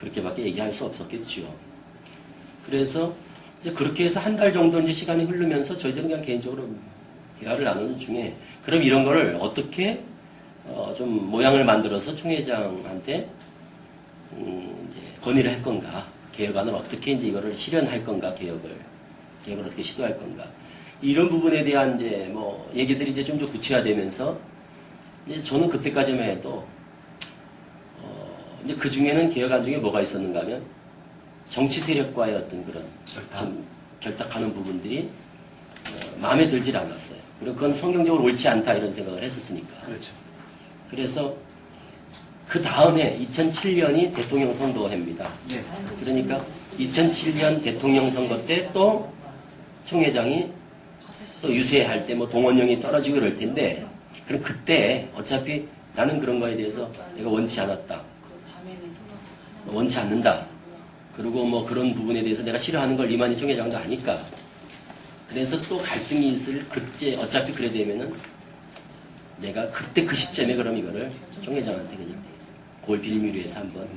그렇게밖에 얘기할 수 없었겠지요. 그래서 이제 그렇게 해서 한 달 정도 이제 시간이 흐르면서 저희들은 그냥 개인적으로 대화를 나누는 중에 그럼 이런 거를 어떻게 좀 모양을 만들어서 총회장한테 이제 건의를 할 건가, 개혁안을 어떻게 이제 이거를 실현할 건가, 개혁을 어떻게 시도할 건가, 이런 부분에 대한 이제 뭐 얘기들이 이제 좀 더 구체화되면서 이제 저는 그때까지만 해도 이제 그 중에는 개혁안 중에 뭐가 있었는가 하면 정치 세력과의 어떤 그런 좀 결탁하는 부분들이 마음에 들질 않았어요. 그리고 그건 성경적으로 옳지 않다 이런 생각을 했었으니까. 그렇죠. 그래서 그 다음에 2007년이 대통령 선거해입니다. 네. 그러니까 2007년 대통령 선거 때 또 총회장이 또 유세할 때 뭐 동원령이 떨어지고 이럴 텐데, 그럼 그때 어차피 나는 그런 거에 대해서 내가 원치 않았다. 원치 않는다. 그리고 뭐 그런 부분에 대해서 내가 싫어하는 걸 이만희 총회장도 아니까. 그래서 또 갈등이 있을 그때 어차피 그래 되면은 내가 그때 그 시점에 그럼 이거를 총회장한테 그냥 그걸 빌미로 해서 한번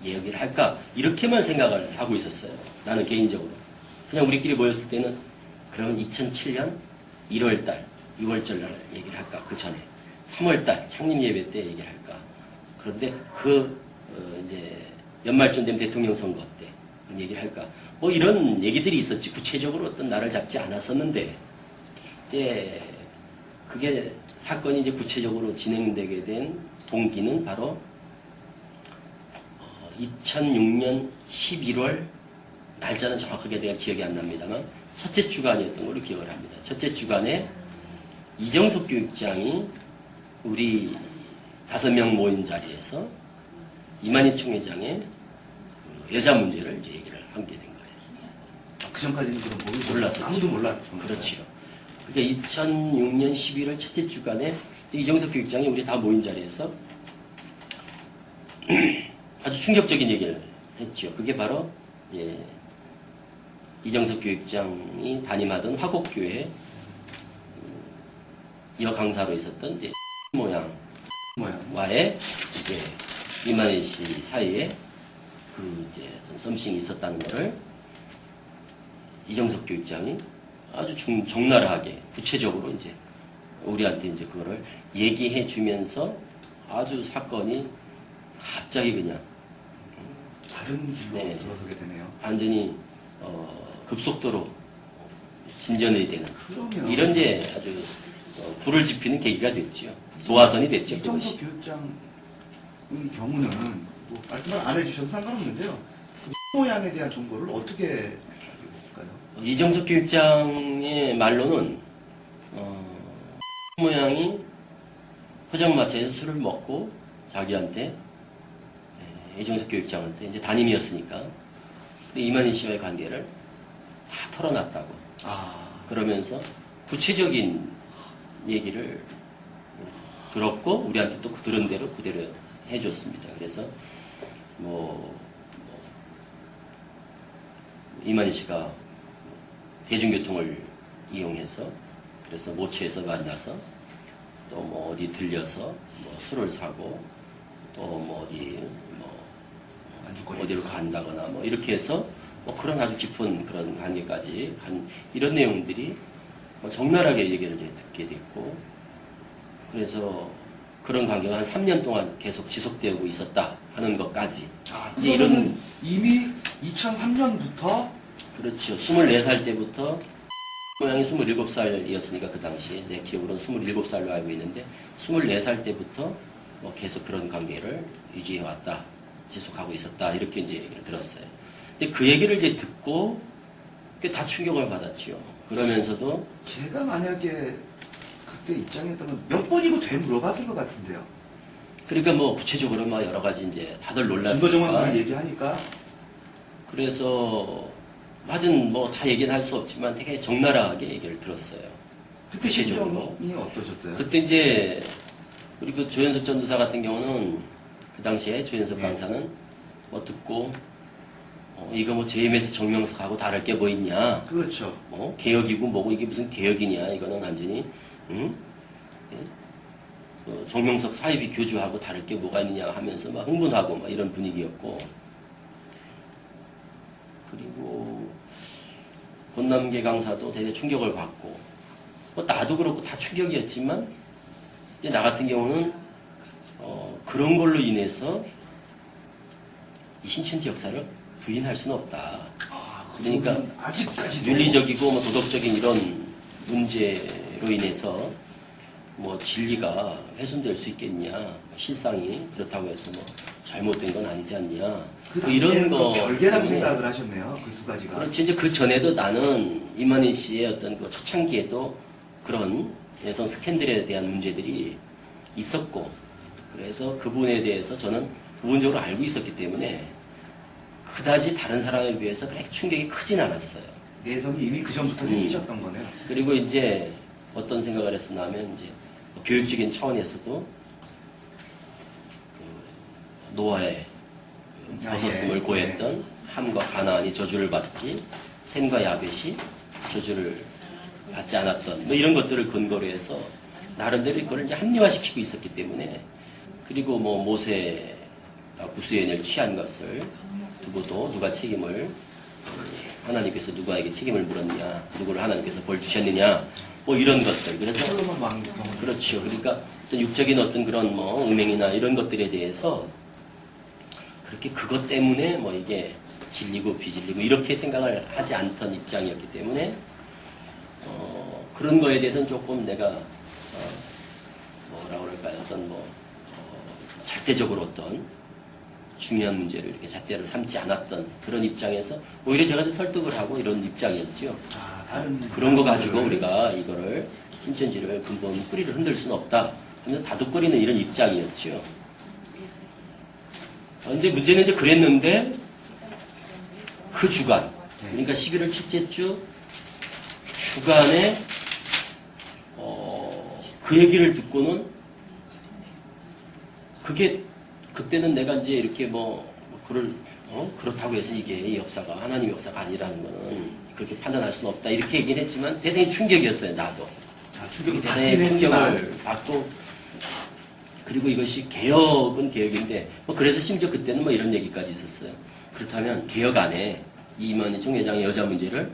얘기를 할까, 이렇게만 생각을 하고 있었어요. 나는 개인적으로. 그냥 우리끼리 모였을 때는 그러면 2007년 1월달, 6월절 날 얘기를 할까, 그 전에 3월달 창립 예배 때 얘기를 할까. 그런데 이제 연말쯤 되면 대통령 선거 때 그런 얘기를 할까, 뭐 이런 얘기들이 있었지. 구체적으로 어떤 날을 잡지 않았었는데, 이제 그게 사건이 이제 구체적으로 진행되게 된 동기는 바로 2006년 11월, 날짜는 정확하게 내가 기억이 안 납니다만 첫째 주간이었던 걸로 기억을 합니다. 첫째 주간에 이정석 교육장이 우리 5명 모인 자리에서 이만희 총회장의 여자 문제를 이제 얘기를 하게 된 거예요. 그 전까지는 그런 몰랐었죠. 아무도 몰랐던 거예요. 그렇죠. 그러니까 2006년 11월 첫째 주간에 이정석 교육장이 우리 다 모인 자리에서 아주 충격적인 얘기를 했죠. 그게 바로 이정석 교육장이 담임하던 화곡교회 여강사로 있었던 이제 모양과의 이제 이만희 씨 사이에 그 이제 어떤 썸씽이 있었다는 것을 이정석 교육장이 아주 적나라하게 구체적으로 이제 우리한테 이제 그거를 얘기해 주면서 아주 사건이 갑자기 그냥 다른 길로 네, 들어서게 되네요. 완전히 급속도로 진전이 되는 그러면 이런 이제 아주 불을 지피는 계기가 됐죠. 도화선이 됐죠. 이정석 교육장의 경우는 뭐 말씀을 안 해주셔도 상관없는데요. 그 모양에 대한 정보를 어떻게 알게 됐을까요? 이정석 교육장의 말로는 모양이 포장마차에서 술을 먹고 자기한테 이정석 교육장한테 이제 담임이었으니까 이만희 씨와의 관계를 다 털어놨다고. 그러면서 구체적인 얘기를 들었고 우리한테 또 들은 대로 그대로 해줬습니다. 그래서 이만희 씨가 대중교통을 이용해서 그래서 모처에서 만나서 또 뭐 어디 들려서 뭐 술을 사고 또 뭐 어디로 간다거나 뭐 이렇게 해서 뭐 그런 아주 깊은 그런 관계까지 간 이런 내용들이 적나라하게 얘기를 이제 듣게 됐고, 그래서 그런 관계가 한 3년 동안 계속 지속되고 있었다 하는 것까지. 이제 이런 이미 2003년부터 그렇죠. 24살 때부터 모양이 27살이었으니까 그 당시에 내 기억으로는 27살로 알고 있는데 24살 때부터 뭐 계속 그런 관계를 유지해 왔다, 지속하고 있었다, 이렇게 이제 얘기를 들었어요. 근데 그 얘기를 이제 듣고 꽤 다 충격을 받았지요. 그러면서도 제가 만약에 그때 입장이었다면 몇 번이고 되물어봤을 것 같은데요. 그러니까 뭐 구체적으로 막 여러 가지 이제 다들 증거 놀랐으니까. 정황을 얘기하니까 그래서 맞은 뭐 다 얘기는 할 수 없지만 되게 적나라하게 얘기를 들었어요. 그때 심정이 어떠셨어요? 그때 이제 우리 그 조현섭 전도사 같은 경우는 그 당시에 조현섭 강사는 뭐 듣고 이거 뭐 JMS 정명석하고 다를 게 뭐 있냐? 그렇죠. 개혁이고 뭐고 이게 무슨 개혁이냐? 이거는 완전히 정명석 사이비 교주하고 다를 게 뭐가 있느냐 하면서 막 흥분하고 막 이런 분위기였고, 그리고 본남계 강사도 되게 충격을 받고, 뭐 나도 그렇고 다 충격이었지만, 이제 나 같은 경우는 그런 걸로 인해서 이 신천지 역사를 부인할 수는 없다. 그러니까 그러면 아직까지도 윤리적이고 뭐 도덕적인 이런 문제로 인해서 뭐 진리가 훼손될 수 있겠냐, 실상이 그렇다고 해서 뭐 잘못된 건 아니지 않냐, 그 뭐 이런 거 별개라고 때문에. 생각을 하셨네요. 그 두 가지가. 그렇지. 이제 그 전에도 나는 이만희 씨의 어떤 그 초창기에도 그런 여성 스캔들에 대한 문제들이 있었고, 그래서 그 부분에 대해서 저는 부분적으로 알고 있었기 때문에 그다지 다른 사람에 비해서 그렇게 충격이 크진 않았어요. 내성이 이미 그 전부터 생기셨던 거네요. 그리고 이제 어떤 생각을 했었냐면, 이제 교육적인 차원에서도 그 노아의 버섯음을 예. 고했던 함과 가나안이 저주를 받지, 셈과 야벳이 저주를 받지 않았던 뭐 이런 것들을 근거로 해서 나름대로 이거를 이제 합리화시키고 있었기 때문에, 그리고 뭐 모세가 구수연을 취한 것을 두고도 누가 책임을, 하나님께서 누구에게 책임을 물었냐, 누구를 하나님께서 벌 주셨느냐, 뭐 이런 것들. 그래서 솔로몬 왕 경우. 그렇죠. 그러니까 어떤 육적인 어떤 그런 뭐 음행이나 이런 것들에 대해서 그렇게 그것 때문에 뭐 이게 진리고 비진리고 이렇게 생각을 하지 않던 입장이었기 때문에 그런 거에 대해서는 조금 내가 뭐라 그럴까요? 어떤 뭐 절대적으로 어떤 중요한 문제를 이렇게 잣대로 삼지 않았던 그런 입장에서 오히려 제가 좀 설득을 하고 이런 입장이었죠. 다른 그런 거 가지고 우리가 이거를 신천지를 근본 뿌리를 흔들 수는 없다 하면서 다독거리는 이런 입장이었죠. 이제 문제는 이제 그랬는데 그 주간, 그러니까 11월 첫째 주 주간에 그 얘기를 듣고는 그게 그때는 내가 이제 이렇게 그렇다고 해서 이게 이 역사가 하나님 역사가 아니라는 거는 그렇게 판단할 수는 없다 이렇게 얘기는 했지만 대단히 충격이었어요. 나도 충격이 대단히 받긴 했지만 충격을 받고, 그리고 이것이 개혁은 개혁인데 그래서 심지어 그때는 뭐 이런 얘기까지 있었어요. 그렇다면 개혁 안에 이만희 총회장의 여자 문제를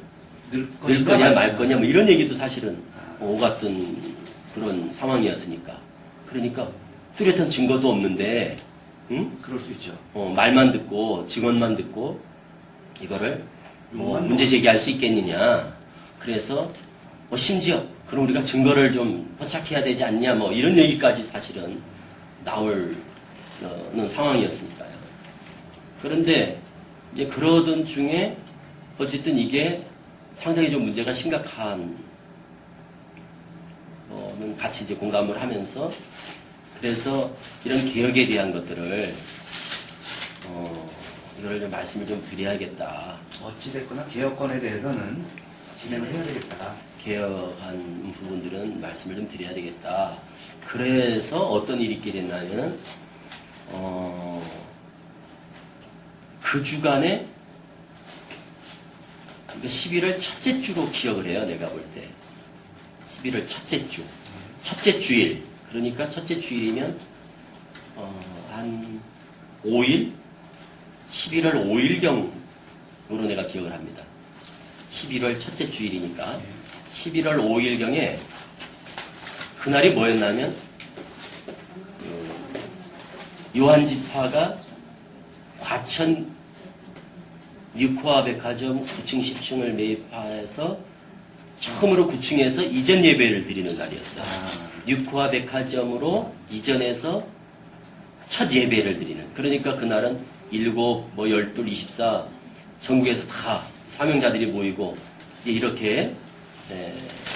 넣을 거냐 말 거냐 뭐 이런 얘기도 사실은 오갔던 그런 상황이었으니까. 그러니까 뚜렷한 증거도 없는데 그럴 수 있죠. 말만 듣고 증언만 듣고 이거를 뭐 욕만 문제 제기할 수 있겠느냐. 그래서 심지어 그럼 우리가 증거를 좀 포착해야 되지 않냐 뭐 이런 얘기까지 사실은 나올 상황이었으니까요. 그런데 이제 그러던 중에 어쨌든 이게 상당히 좀 문제가 심각한 는 같이 이제 공감을 하면서, 그래서 이런 개혁에 대한 것들을 이걸 좀 말씀을 좀 드려야겠다. 어찌됐거나 개혁권에 대해서는 진행을 해야 되겠다. 개혁한 부분들은 말씀을 좀 드려야 되겠다. 그래서 어떤 일이 있게 됐냐면 그 주간에 11월 첫째 주로 기억을 해요. 내가 볼 때 11월 첫째 주, 첫째 주일. 그러니까 첫째 주일이면 한 5일, 11월 5일경으로 내가 기억을 합니다. 11월 첫째 주일이니까 11월 5일경에 그날이 뭐였냐면 요한지파가 과천 뉴코아 백화점 9층 10층을 매입해서 처음으로 9층에서 이전 예배를 드리는 날이었어요. 뉴코아 백화점으로 이전해서 첫 예배를 드리는. 그러니까 그날은 7, 12, 24 전국에서 다 사명자들이 모이고 이렇게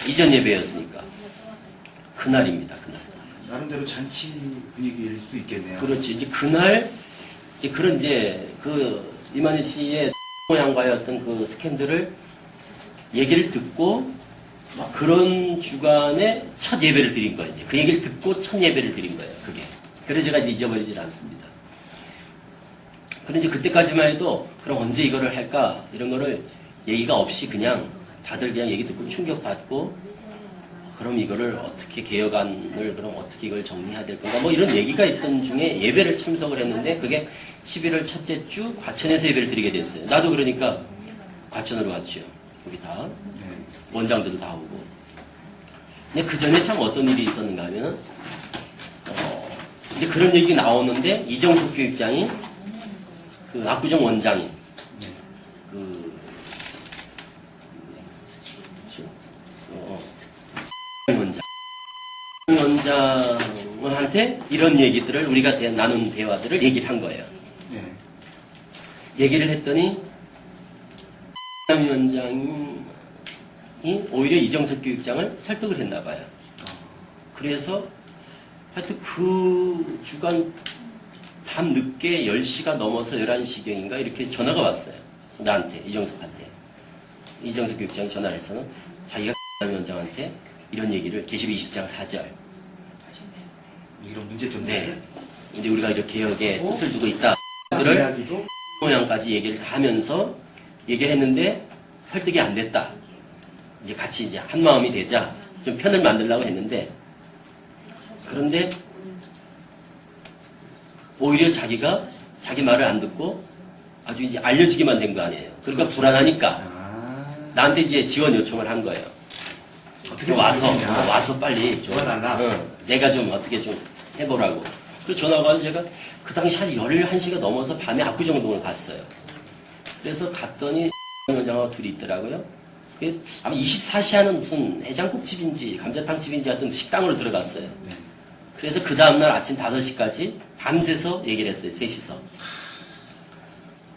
이전 예배였으니까 그날입니다. 그날. 나름대로 잔치 분위기일 수 있겠네요. 그렇지. 이제 그날 이제 그런 그 이만희 씨의 모양과의 어떤 그 스캔들을 얘기를 듣고 그런 주간에 첫 예배를 드린 거예요. 그 얘기를 듣고 첫 예배를 드린 거예요. 그게. 그래서 제가 이제 잊어버리질 않습니다. 그런데 그때까지만 해도 그럼 언제 이거를 할까 이런 거를 얘기가 없이 그냥 다들 그냥 얘기 듣고 충격받고 그럼 이거를 어떻게 개혁안을 그럼 어떻게 이걸 정리해야 될 건가 뭐 이런 얘기가 있던 중에 예배를 참석을 했는데 그게 11월 첫째 주 과천에서 예배를 드리게 됐어요. 나도 그러니까 과천으로 갔죠. 우리 다. 네. 원장들도 다 오고. 근데 그 전에 참 어떤 일이 있었는가 하면은, 이제 그런 얘기가 나오는데, 이정석 교육장이, 그 압구정 원장인, 네. 원장한테 이런 얘기들을 우리가 나눈 대화들을 얘기를 한 거예요. 네. 얘기를 했더니 위원장이 오히려 이정석 교육장을 설득을 했나 봐요. 그래서 하여튼 그 주간 밤 늦게 10시가 넘어서 11시경인가 이렇게 전화가 왔어요. 나한테, 이정석한테. 이정석 교육장이 전화를 해서는 자기가 위원장한테 이런 얘기를 계시록 20장 4절. 이런 문제점들. 네. 이제 우리가 이제 개혁에 어? 뜻을 두고 있다. 그 들을 이야기도 모양까지 얘기를 다 하면서 얘기를 했는데 설득이 안 됐다. 이제 같이 이제 한 마음이 되자 좀 편을 만들려고 했는데 그런데 오히려 자기가 자기 말을 안 듣고 아주 이제 알려지기만 된 거 아니에요. 그러니까 불안하니까 아. 나한테 이제 지원 요청을 한 거예요. 어떻게 와서 빨리 좀 도와달라. 내가 좀 어떻게 좀 해보라고. 그래서 전화가 와서 제가 그 당시 한 11시가 넘어서 밤에 압구정동을 갔어요. 그래서 갔더니 원장하고 둘이 있더라고요. 그게 아마 24시 하는 무슨 해장국집인지 감자탕집인지 하여튼 식당으로 들어갔어요. 네. 그래서 그 다음날 아침 5시까지 밤새서 얘기를 했어요. 셋이서.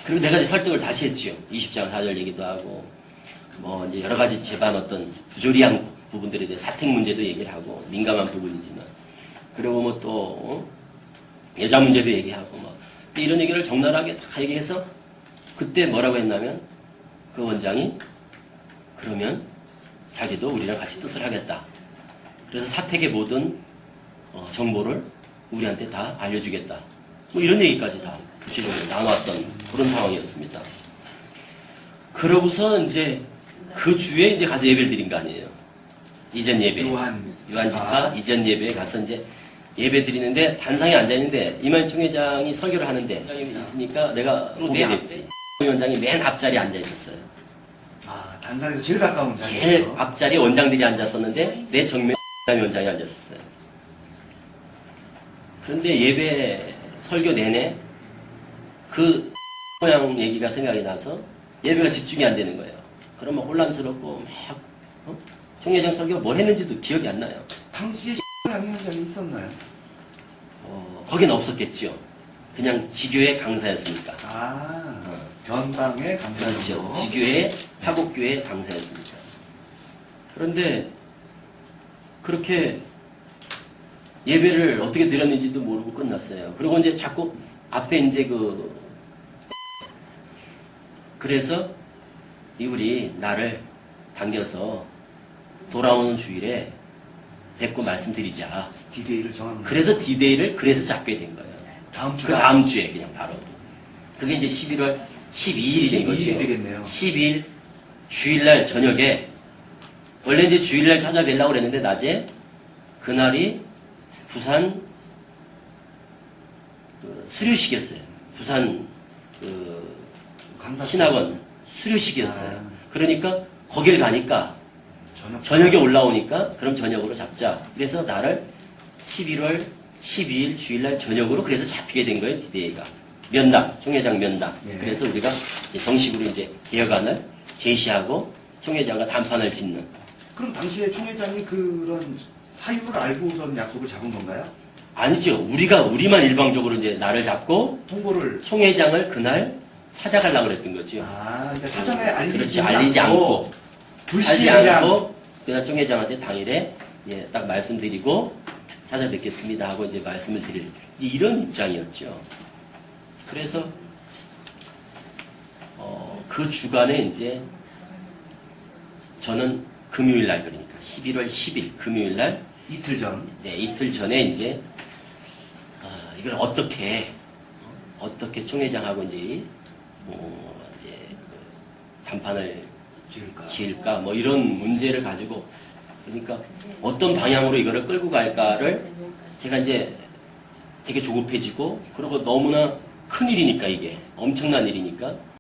그리고 내가 이제 설득을 다시 했지요. 20장 4절 얘기도 하고 뭐 이제 여러 가지 제반 어떤 부조리한 부분들에 대해 사택 문제도 얘기를 하고 민감한 부분이지만 그리고 뭐 또 여자 문제도 얘기하고 뭐 이런 얘기를 적나라하게 다 얘기해서 그때 뭐라고 했냐면 그 원장이 그러면 자기도 우리랑 같이 뜻을 하겠다. 그래서 사택의 모든 정보를 우리한테 다 알려주겠다. 뭐 이런 얘기까지 다 구체적으로 나눴던 그런 상황이었습니다. 그러고서 이제 그 주에 이제 가서 예배를 드린 거 아니에요. 이전 예배. 요한집화 이전 예배에 가서 이제 예배 드리는데 단상에 앉아있는데 이만희 총회장이 설교를 하는데 총회장이 있으니까 내가 보게 됐지. 위원장이 맨 앞자리에 앉아있었어요. 아, 단상에서 제일 가까운 자리. 제일 앞자리에 원장들이 앉았었는데 내 정면에 위원장이 앉았었어요. 그런데 예배 설교 내내 그 모양 얘기가 생각이 나서 예배가 집중이 안 되는 거예요. 그러면 혼란스럽고 막 총회장 설교 뭘 했는지도 기억이 안 나요. 당시에 양이 한 적이 있었나요? 거긴 없었겠죠. 그냥 지교의 강사였으니까. 아, 변방의 강사죠. 그렇죠. 지교의 화곡교회 강사였으니까. 그런데 그렇게 예배를 어떻게 드렸는지도 모르고 끝났어요. 그리고 이제 자꾸 앞에 이제 그래서 이분이 나를 당겨서 돌아오는 주일에 뵙고 말씀드리자. 디데이를 정한 거예요. 그래서 디데이를 그래서 잡게 된 거예요. 다음 그 주가 다음 주에 그냥 바로. 그게 이제 11월 12일이 된 거죠. 12일이 되겠네요. 12일 주일날 저녁에 원래 이제 주일날 찾아뵈려고 그랬는데 낮에 그날이 부산 수료식이었어요. 부산 강사 신학원 수료식이었어요. 아. 그러니까 거길 가니까 저녁에 올라오니까 그럼 저녁으로 잡자. 그래서 나를 11월 12일 주일날 저녁으로 그래서 잡히게 된 거예요. 디데이가. 면담, 총회장 면담. 예. 그래서 우리가 이제 정식으로 이제 개혁안을 제시하고 총회장과 담판을 짓는. 그럼 당시에 총회장이 그런 사유를 알고선 약속을 잡은 건가요? 아니죠. 우리만 일방적으로 이제 나를 잡고 통보를 총회장을 그날 찾아가려고 그랬던 거죠. 아, 그러니까 사전에 알리지, 그렇지. 알리지 않고. 불시 알지 그냥 않고 그냥 총회장한테 당일에 예, 딱 말씀드리고 찾아뵙겠습니다 하고 이제 말씀을 드릴 이런 입장이었죠. 그래서 그 주간에 이제 저는 금요일 날 그러니까 11월 10일 금요일 날 이틀 전 네, 이틀 전에 이제 이걸 어떻게 총회장하고 이제 담판을 지을까 뭐 이런 문제를 가지고 그러니까 어떤 방향으로 이거를 끌고 갈까를 제가 이제 되게 조급해지고 그리고 너무나 큰 일이니까 이게 엄청난 일이니까